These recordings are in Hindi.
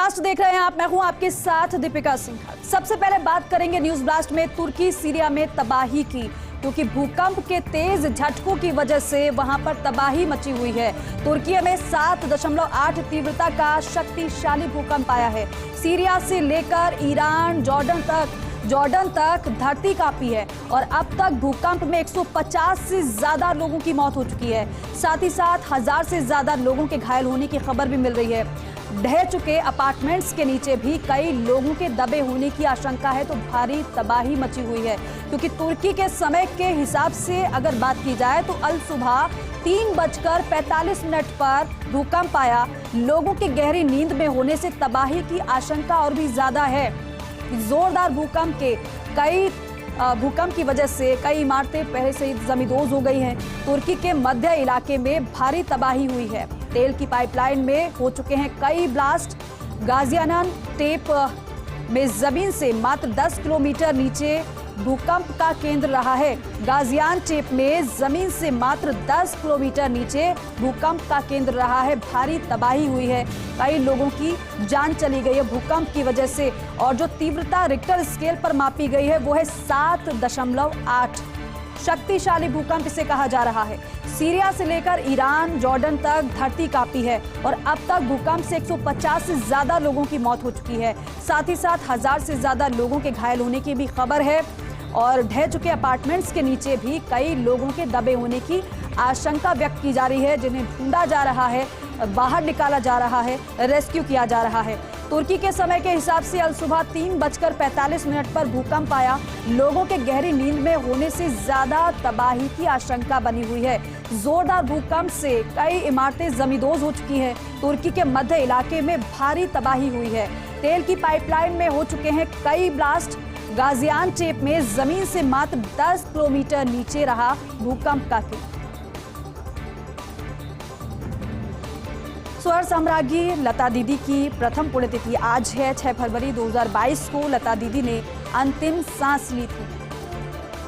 ब्लास्ट देख रहे हैं आप, मैं हूं आपके साथ दीपिका सिंह। सबसे पहले बात करेंगे न्यूज ब्लास्ट में तुर्की सीरिया में तबाही की, क्योंकि भूकंप के तेज झटकों की वजह से वहां पर तबाही मची हुई है। तुर्की में 7.8 तीव्रता का शक्तिशाली भूकंप आया है। सीरिया से लेकर ईरान जॉर्डन तक धरती कांपी है और अब तक भूकंप में 150 से ज्यादा लोगों की मौत हो चुकी है। साथ ही साथ 1000 से ज्यादा लोगों के घायल होने की खबर भी मिल रही है। ढह चुके अपार्टमेंट्स के नीचे भी कई लोगों के दबे होने की आशंका है। तो भारी तबाही मची हुई है, क्योंकि तुर्की के समय के हिसाब से अगर बात की जाए तो अल सुबह 3:45 पर भूकंप आया। लोगों के गहरी नींद में होने से तबाही की आशंका और भी ज्यादा है। जोरदार भूकंप की वजह से कई इमारतें पहले से ही जमींदोज हो गई हैं। तुर्की के मध्य इलाके में भारी तबाही हुई है। तेल की पाइपलाइन में हो चुके हैं कई ब्लास्ट। गाजियान्टेप में जमीन से मात्र 10 किलोमीटर नीचे भूकंप का केंद्र रहा है। गाजियान्टेप में जमीन से मात्र 10 किलोमीटर नीचे भूकंप का केंद्र रहा है। भारी तबाही हुई है, कई लोगों की जान चली गई है भूकंप की वजह से। और जो तीव्रता रिक्टर स्केल पर मापी गई है वो है 7.8। शक्तिशाली भूकंप इसे कहा जा रहा है। सीरिया से लेकर ईरान जॉर्डन तक धरती कांपी है और अब तक भूकंप से 150 से ज्यादा लोगों की मौत हो चुकी है। साथ ही साथ 1000 से ज्यादा लोगों के घायल होने की भी खबर है और ढह चुके अपार्टमेंट्स के नीचे भी कई लोगों के दबे होने की आशंका व्यक्त की जा रही है, जिन्हें ढूंढा जा रहा है, बाहर निकाला जा रहा है, रेस्क्यू किया जा रहा है। तुर्की के समय के हिसाब से अल सुबह 3:45 पर भूकंप आया। लोगों के गहरी नींद में होने से ज्यादा तबाही की आशंका बनी हुई है। जोरदार भूकंप से कई इमारतें जमींदोज हो चुकी हैं। तुर्की के मध्य इलाके में भारी तबाही हुई है। तेल की पाइपलाइन में हो चुके हैं कई ब्लास्ट। गाजियान्टेप में जमीन से मात्र 10 किलोमीटर नीचे रहा भूकंप का केंद्र। स्वर साम्राज्ञी लता दीदी की प्रथम पुण्यतिथि आज है। 6 फरवरी 2022 को लता दीदी ने अंतिम सांस ली थी।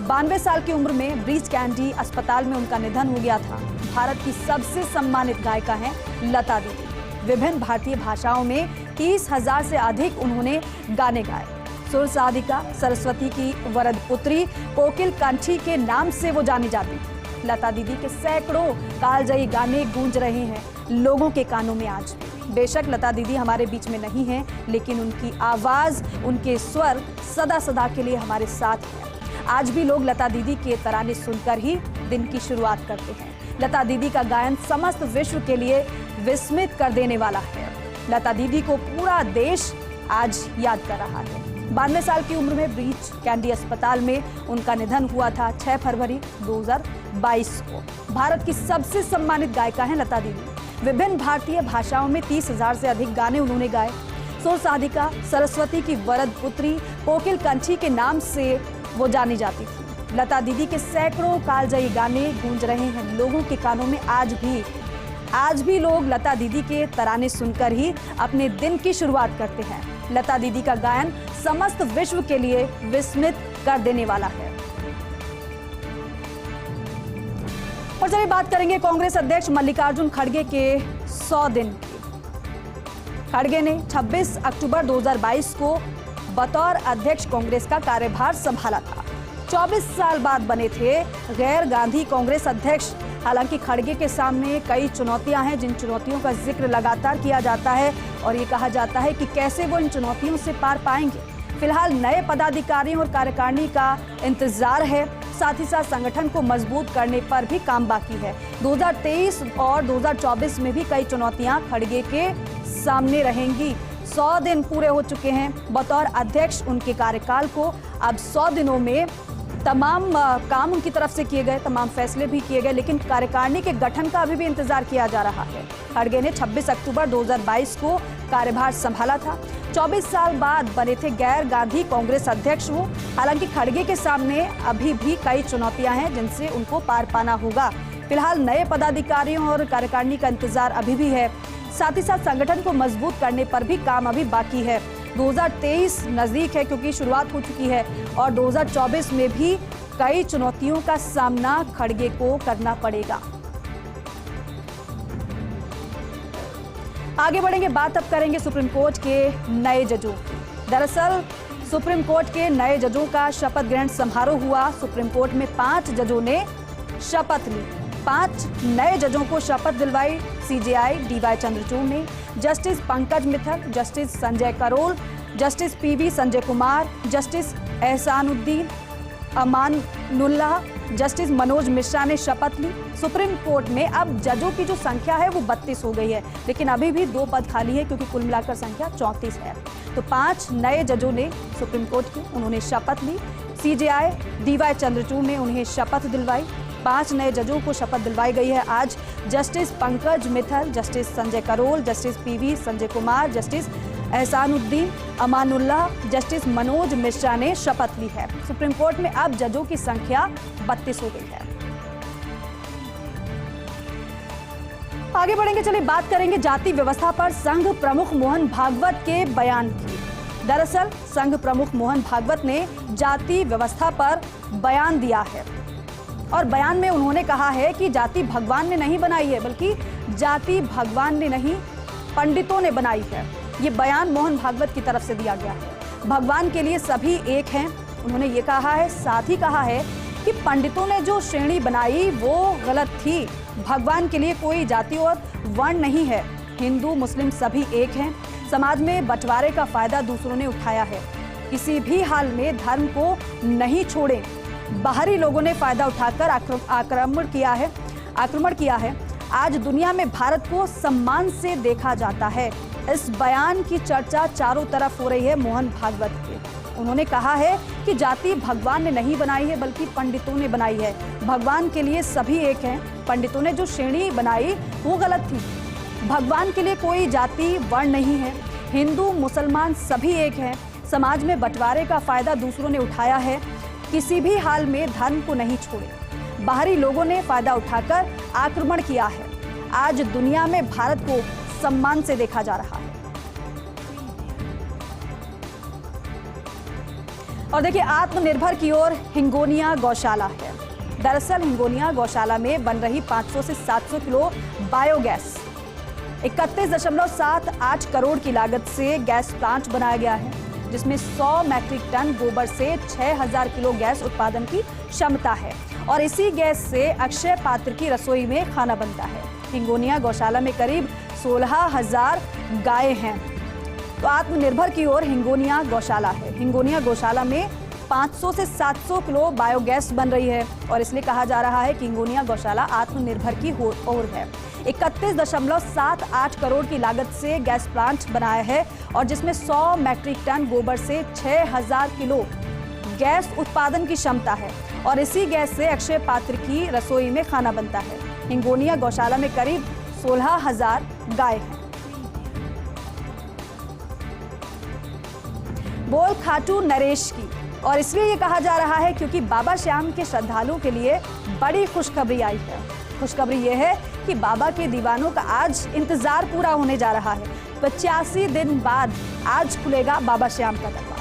92 साल की उम्र में ब्रीच कैंडी अस्पताल में उनका निधन हो गया था। भारत की सबसे सम्मानित गायिका हैं लता दीदी। विभिन्न भारतीय भाषाओं में 30,000 से अधिक उन्होंने गाने गाए। सुर साधिका, सरस्वती की वरद पुत्री, कोकिल कंठी के नाम से वो जानी जाती थी। लता दीदी के सैकड़ों कालजयी गाने गूंज रहे हैं लोगों के कानों में आज भी। बेशक लता दीदी हमारे बीच में नहीं है, लेकिन उनकी आवाज, उनके स्वर सदा सदा के लिए हमारे साथ है। आज भी लोग लता दीदी के तराने सुनकर ही दिन की शुरुआत करते हैं। लता दीदी का गायन समस्त विश्व के लिए विस्मित कर देने वाला है। लता दीदी को पूरा देश आज याद कर रहा है। 92 साल की उम्र में ब्रीच कैंडी अस्पताल में उनका निधन हुआ था 6 फरवरी 2022 को। भारत की सबसे सम्मानित गायिका हैं लता दीदी। विभिन्न भारतीय भाषाओं में 30,000 से अधिक गाने उन्होंने गाए। सुर साधिका, सरस्वती की वरद पुत्री, कोकिल कंठी के नाम से वो जानी जाती थी। लता दीदी के सैकड़ों कालजयी गाने गूंज रहे हैं लोगों के कानों में आज भी लोग लता दीदी के तराने सुनकर ही अपने दिन की शुरुआत करते हैं। लता दीदी का गायन समस्त विश्व के लिए विस्मित कर देने वाला है। और चलिए बात करेंगे कांग्रेस अध्यक्ष मल्लिकार्जुन खड़गे के 100 दिन की। खड़गे ने 26 अक्टूबर 2022 को बतौर अध्यक्ष कांग्रेस का कार्यभार संभाला था। 24 साल बाद बने थे गैर गांधी कांग्रेस अध्यक्ष। हालांकि खड़गे के सामने कई चुनौतियां हैं, जिन चुनौतियों का जिक्र लगातार किया जाता है और ये कहा जाता है कि कैसे वो इन चुनौतियों से पार पाएंगे। फिलहाल नए पदाधिकारियों और कार्यकारिणी का इंतजार है। साथ ही साथ संगठन को मजबूत करने पर भी काम बाकी है। 2023 और 2024 में भी कई चुनौतियां खड़गे के सामने रहेंगी। 100 दिन पूरे हो चुके हैं बतौर अध्यक्ष उनके कार्यकाल को। अब 100 दिनों में तमाम काम उनकी तरफ से किए गए, तमाम फैसले भी किए गए, लेकिन कार्यकारिणी के गठन का अभी भी इंतजार किया जा रहा है। खड़गे ने 26 अक्टूबर 2022 को कार्यभार संभाला था। 24 साल बाद बने थे गैर गांधी कांग्रेस अध्यक्ष वो। हालांकि खड़गे के सामने अभी भी कई चुनौतियां हैं जिनसे उनको पार पाना होगा। फिलहाल नए पदाधिकारियों और कार्यकारिणी का इंतजार अभी भी है। साथ ही साथ संगठन को मजबूत करने पर भी काम अभी बाकी है। 2023 नजदीक है क्योंकि शुरुआत हो चुकी है और 2024 में भी कई चुनौतियों का सामना खड़गे को करना पड़ेगा। आगे बढ़ेंगे, बात अब करेंगे सुप्रीम कोर्ट के नए जजों की। दरअसल सुप्रीम कोर्ट के नए जजों का शपथ ग्रहण समारोह हुआ। सुप्रीम कोर्ट में 5 जजों ने शपथ ली। 5 नए जजों को शपथ दिलवाई सीजेआई डीवाई चंद्रचूड़ ने। Justice Pankaj Mittal, justice Sanjay Karol, justice PV Sanjay Kumar, justice Ahsanuddin Amanullah, justice Manoj Mishra ने शपथ ली। सुप्रीम कोर्ट में अब जजों की जो संख्या है वो 32 हो गई है, लेकिन अभी भी 2 पद खाली है क्योंकि कुल मिलाकर संख्या 34 है। तो 5 नए जजों ने सुप्रीम कोर्ट की उन्होंने शपथ ली। सीजेआई डीवाई चंद्रचूड़ ने उन्हें शपथ दिलवाई। 5 नए जजों को शपथ दिलवाई गई है आज। Justice Pankaj Mittal, justice Sanjay Karol, justice PV Sanjay Kumar, justice Ahsanuddin Amanullah, justice Manoj Mishra ने शपथ ली है। सुप्रीम कोर्ट में अब जजों की संख्या 32 हो गई है। आगे बढ़ेंगे, चलिए बात करेंगे जाति व्यवस्था पर संघ प्रमुख मोहन भागवत के बयान की। दरअसल संघ प्रमुख मोहन भागवत ने जाति व्यवस्था पर बयान दिया है और बयान में उन्होंने कहा है कि जाति भगवान ने नहीं बनाई है, बल्कि जाति भगवान ने नहीं पंडितों ने बनाई है। ये बयान मोहन भागवत की तरफ से दिया गया है। भगवान के लिए सभी एक हैं, उन्होंने ये कहा है। साथ ही कहा है कि पंडितों ने जो श्रेणी बनाई वो गलत थी। भगवान के लिए कोई जाति और वर्ण नहीं है। हिंदू मुस्लिम सभी एक हैं। समाज में बंटवारे का फायदा दूसरों ने उठाया है। किसी भी हाल में धर्म को नहीं छोड़ें। बाहरी लोगों ने फायदा उठाकर आक्रमण किया है। आज दुनिया में भारत को सम्मान से देखा जाता है। इस बयान की चर्चा चारों तरफ हो रही है मोहन भागवत के। उन्होंने कहा है कि जाति भगवान ने नहीं बनाई है, बल्कि पंडितों ने बनाई है। भगवान के लिए सभी एक हैं। पंडितों ने जो श्रेणी बनाई वो गलत थी। भगवान के लिए कोई जाति वर्ण नहीं है। हिंदू मुसलमान सभी एक हैं। समाज में बंटवारे का फायदा दूसरों ने उठाया है। किसी भी हाल में धर्म को नहीं छोड़े। बाहरी लोगों ने फायदा उठाकर आक्रमण किया है। आज दुनिया में भारत को सम्मान से देखा जा रहा है। और देखिए, आत्मनिर्भर की ओर हिंगोनिया गौशाला है। दरअसल हिंगोनिया गौशाला में बन रही 500 से 700 किलो बायोगैस 31.78 करोड़ की लागत से गैस प्लांट बनाया गया है, जिसमें 100 मैट्रिक टन गोबर से 6000 किलो गैस उत्पादन की क्षमता है। और इसी गैस से अक्षय पात्र की रसोई में खाना बनता है। हिंगोनिया गौशाला में करीब 16,000 गाय हैं। तो आत्मनिर्भर की ओर हिंगोनिया गौशाला है। हिंगोनिया गौशाला में 500 से 700 किलो बायोगैस बन रही है और इसलिए कहा जा रहा है कि हिंगोनिया गौशाला आत्मनिर्भर की ओर है। 31.78 करोड़ की लागत से गैस प्लांट बनाया है और जिसमें 100 मैट्रिक टन गोबर से 6000 किलो गैस उत्पादन की क्षमता है और इसी गैस से अक्षय पात्र की रसोई में खाना बनता है। हिंगोनिया गौशाला में करीब 16,000 गाय हैं। बोल खाटू नरेश की, और इसलिए ये कहा जा रहा है क्योंकि बाबा श्याम के श्रद्धालुओं के लिए बड़ी खुशखबरी आई है। खुशखबरी ये है कि बाबा के दीवानों का आज इंतजार पूरा होने जा रहा है। 85 दिन बाद आज खुलेगा बाबा श्याम का दरबार।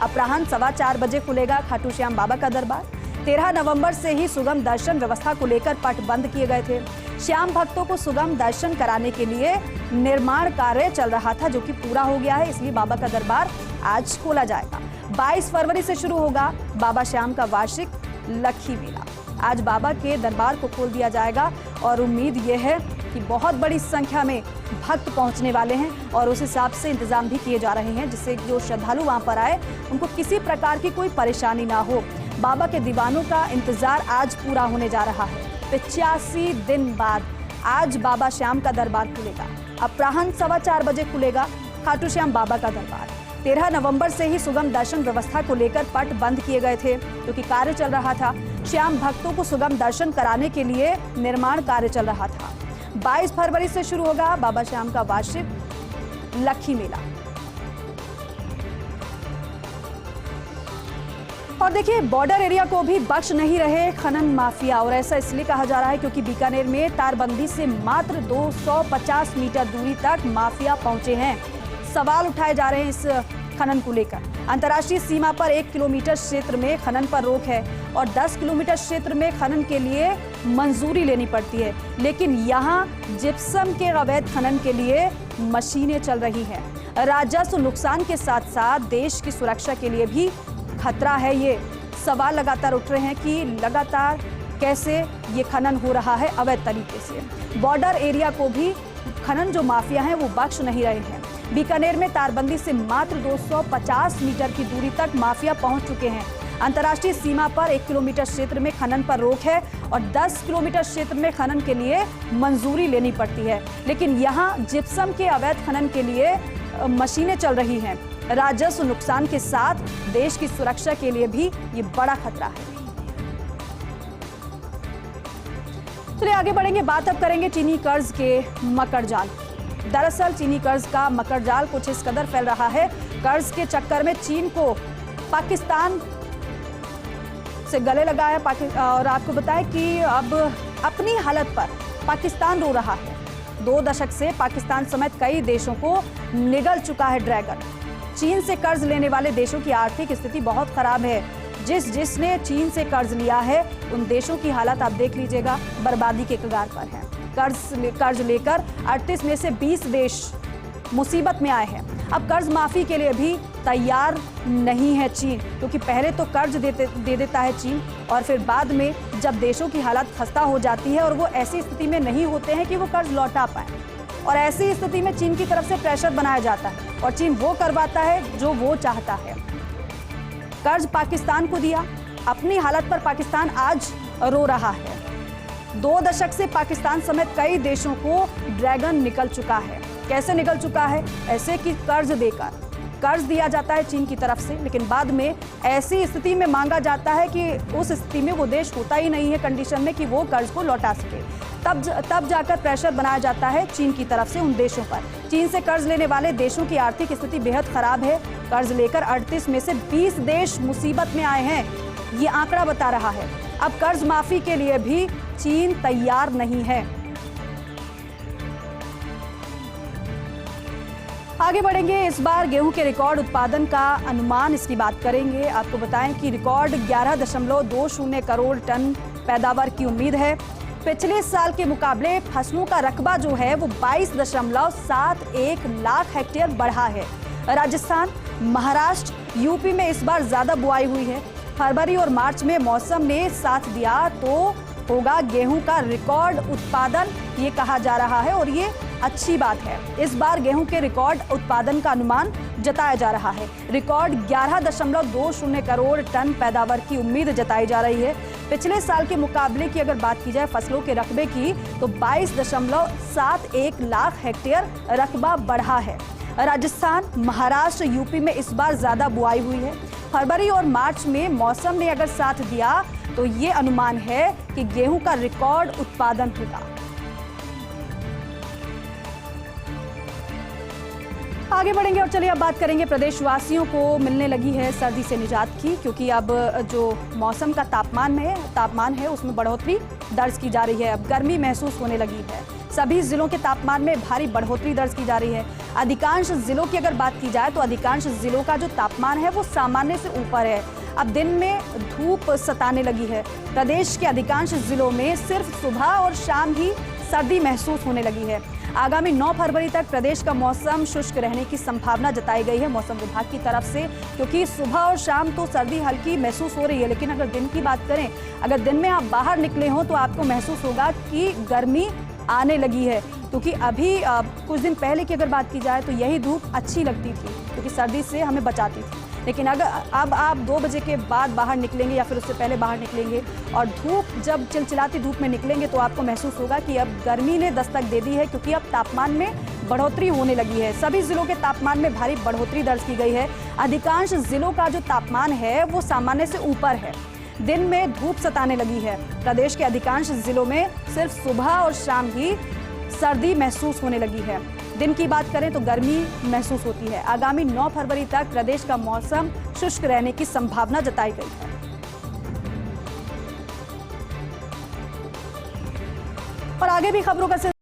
अपराह्न 4:15 बजे खुलेगा खाटू श्याम बाबा का दरबार। 13 नवंबर से ही सुगम दर्शन व्यवस्था को लेकर पट बंद किए गए थे। श्याम भक्तों को सुगम दर्शन कराने के लिए निर्माण कार्य चल रहा था, जो कि पूरा हो गया है। इसलिए बाबा का दरबार आज खोला जाएगा। 22 फरवरी से शुरू होगा बाबा श्याम का वार्षिक लखी मेला। आज बाबा के दरबार को खोल दिया जाएगा और उम्मीद ये है कि बहुत बड़ी संख्या में भक्त पहुंचने वाले हैं और उस हिसाब से इंतजाम भी किए जा रहे हैं, जिससे जो श्रद्धालु वहां पर आए उनको किसी प्रकार की कोई परेशानी ना हो। बाबा के दीवानों का इंतजार आज पूरा होने जा रहा है। 85 दिन बाद आज बाबा श्याम का दरबार खुलेगा। अपराह्न 4:15 बजे खुलेगा खाटू श्याम बाबा का दरबार। 13 नवंबर से ही सुगम दर्शन व्यवस्था को लेकर पट बंद किए गए थे, क्योंकि कार्य चल रहा था। श्याम भक्तों को सुगम दर्शन कराने के लिए निर्माण कार्य चल रहा था। 22 फरवरी से शुरू होगा बाबा श्याम का वार्षिक लखी मेला। और देखिए, बॉर्डर एरिया को भी बख्श नहीं रहे खनन माफिया, और ऐसा इसलिए कहा जा रहा है क्योंकि बीकानेर में तारबंदी से मात्र 250 मीटर दूरी तक माफिया पहुंचे हैं। सवाल उठाए जा रहे हैं इस खनन को लेकर। अंतर्राष्ट्रीय सीमा पर 1 किलोमीटर क्षेत्र में खनन पर रोक है और 10 किलोमीटर क्षेत्र में खनन के लिए मंजूरी लेनी पड़ती है। लेकिन यहाँ जिप्सम के अवैध खनन के लिए मशीनें चल रही हैं। राजस्व नुकसान के साथ साथ देश की सुरक्षा के लिए भी खतरा है। ये सवाल लगातार उठ रहे हैं कि लगातार कैसे ये खनन हो रहा है अवैध तरीके से। बॉर्डर एरिया को भी खनन जो माफिया हैं वो बख्श नहीं रहे हैं। बीकानेर में तारबंदी से मात्र 250 मीटर की दूरी तक माफिया पहुंच चुके हैं। अंतर्राष्ट्रीय सीमा पर 1 किलोमीटर क्षेत्र में खनन पर रोक है और 10 किलोमीटर क्षेत्र में खनन के लिए मंजूरी लेनी पड़ती है। लेकिन यहाँ जिप्सम के अवैध खनन के लिए मशीनें चल रही हैं। राजस्व नुकसान के साथ देश की सुरक्षा के लिए भी ये बड़ा खतरा है। चलिए आगे बढ़ेंगे, बात अब करेंगे चीनी कर्ज के मकड़जाल। दरअसल चीनी कर्ज का मकड़जाल कुछ इस कदर फैल रहा है। कर्ज के चक्कर में चीन को पाकिस्तान से गले लगा है और आपको बताएं कि अब अपनी हालत पर पाकिस्तान रो रहा है। 2 दशक से पाकिस्तान समेत कई देशों को निगल चुका है ड्रैगन। चीन से कर्ज लेने वाले देशों की आर्थिक स्थिति बहुत खराब है। जिसने चीन से कर्ज लिया है उन देशों की हालत आप देख लीजिएगा, बर्बादी के कगार पर है। कर्ज लेकर 38 में से 20 देश मुसीबत में आए हैं। अब कर्ज माफी के लिए भी तैयार नहीं है चीन, क्योंकि पहले तो कर्ज दे देता है चीन और फिर बाद में जब देशों की हालत खस्ता हो जाती है और वो ऐसी स्थिति में नहीं होते हैं कि वो कर्ज लौटा पाए, और ऐसी स्थिति में चीन की तरफ से प्रेशर बनाया जाता है और चीन वो करवाता है जो वो चाहता है। कर्ज पाकिस्तान को दिया, अपनी हालत पर पाकिस्तान आज रो रहा है। 2 दशक से पाकिस्तान समेत कई देशों को ड्रैगन निकल चुका है। कैसे निकल चुका है? ऐसे कि कर्ज देकर कर्ज दिया जाता है चीन की तरफ से, लेकिन बाद में ऐसी स्थिति में मांगा जाता है कि उस स्थिति में वो देश होता ही नहीं है कंडीशन में कि वो कर्ज को लौटा सके। तब जाकर प्रेशर बनाया जाता है चीन की तरफ से उन देशों पर। चीन से कर्ज लेने वाले देशों की आर्थिक स्थिति बेहद खराब है। कर्ज लेकर 38 में से 20 देश मुसीबत में आए हैं, ये आंकड़ा बता रहा है। अब कर्ज माफी के लिए भी चीन तैयार नहीं है। आगे बढ़ेंगे, इस बार गेहूं के रिकॉर्ड उत्पादन का अनुमान, इसकी बात करेंगे। आपको बताएं कि रिकॉर्ड 11.20 करोड़ टन पैदावार की उम्मीद है। पिछले साल के मुकाबले फसलों का रकबा जो है वो 22.71 लाख हेक्टेयर बढ़ा है। राजस्थान, महाराष्ट्र, यूपी में इस बार ज्यादा बुआई हुई है। फरवरी और मार्च में मौसम ने साथ दिया तो होगा गेहूं का रिकॉर्ड उत्पादन, ये कहा जा रहा है और ये अच्छी बात है। इस बार गेहूं के रिकॉर्ड उत्पादन का अनुमान जताया जा रहा है। रिकॉर्ड 11.20 करोड़ टन पैदावार की उम्मीद जताई जा रही है। पिछले साल के मुकाबले की अगर बात की जाए फसलों के रकबे की तो 22.71 लाख हेक्टेयर रकबा बढ़ा है। राजस्थान, महाराष्ट्र, यूपी में इस बार ज्यादा बुआई हुई है। फरवरी और मार्च में मौसम ने अगर साथ दिया तो ये अनुमान है कि गेहूं का रिकॉर्ड उत्पादन होगा। आगे बढ़ेंगे और चलिए अब बात करेंगे प्रदेशवासियों को मिलने लगी है सर्दी से निजात की, क्योंकि अब जो मौसम का तापमान है उसमें बढ़ोतरी दर्ज की जा रही है। अब गर्मी महसूस होने लगी है। सभी जिलों के तापमान में भारी बढ़ोतरी दर्ज की जा रही है। अधिकांश जिलों की अगर बात की जाए तो अधिकांश जिलों का जो तापमान है वो सामान्य से ऊपर है। अब दिन में धूप सताने लगी है। प्रदेश के अधिकांश जिलों में सिर्फ सुबह और शाम ही सर्दी महसूस होने लगी है। आगामी 9 फरवरी तक प्रदेश का मौसम शुष्क रहने की संभावना जताई गई है मौसम विभाग की तरफ से, क्योंकि सुबह और शाम तो सर्दी हल्की महसूस हो रही है, लेकिन अगर दिन की बात करें, अगर दिन में आप बाहर निकले हो तो आपको महसूस होगा कि गर्मी आने लगी है। क्योंकि अभी कुछ दिन पहले की अगर बात की जाए तो यही धूप अच्छी लगती थी, क्योंकि सर्दी से हमें बचाती थी। लेकिन अगर अब आप 2 बजे के बाद बाहर निकलेंगे या फिर उससे पहले बाहर निकलेंगे और धूप जब चिलचिलाती धूप में निकलेंगे तो आपको महसूस होगा कि अब गर्मी ने दस्तक दे दी है, क्योंकि अब तापमान में बढ़ोतरी होने लगी है। सभी जिलों के तापमान में भारी बढ़ोतरी दर्ज की गई है। अधिकांश जिलों का जो तापमान है वो सामान्य से ऊपर है। दिन में धूप सताने लगी है। प्रदेश के अधिकांश जिलों में सिर्फ सुबह और शाम ही सर्दी महसूस होने लगी है। दिन की बात करें तो गर्मी महसूस होती है। आगामी 9 फरवरी तक प्रदेश का मौसम शुष्क रहने की संभावना जताई गई है। और आगे भी खबरों का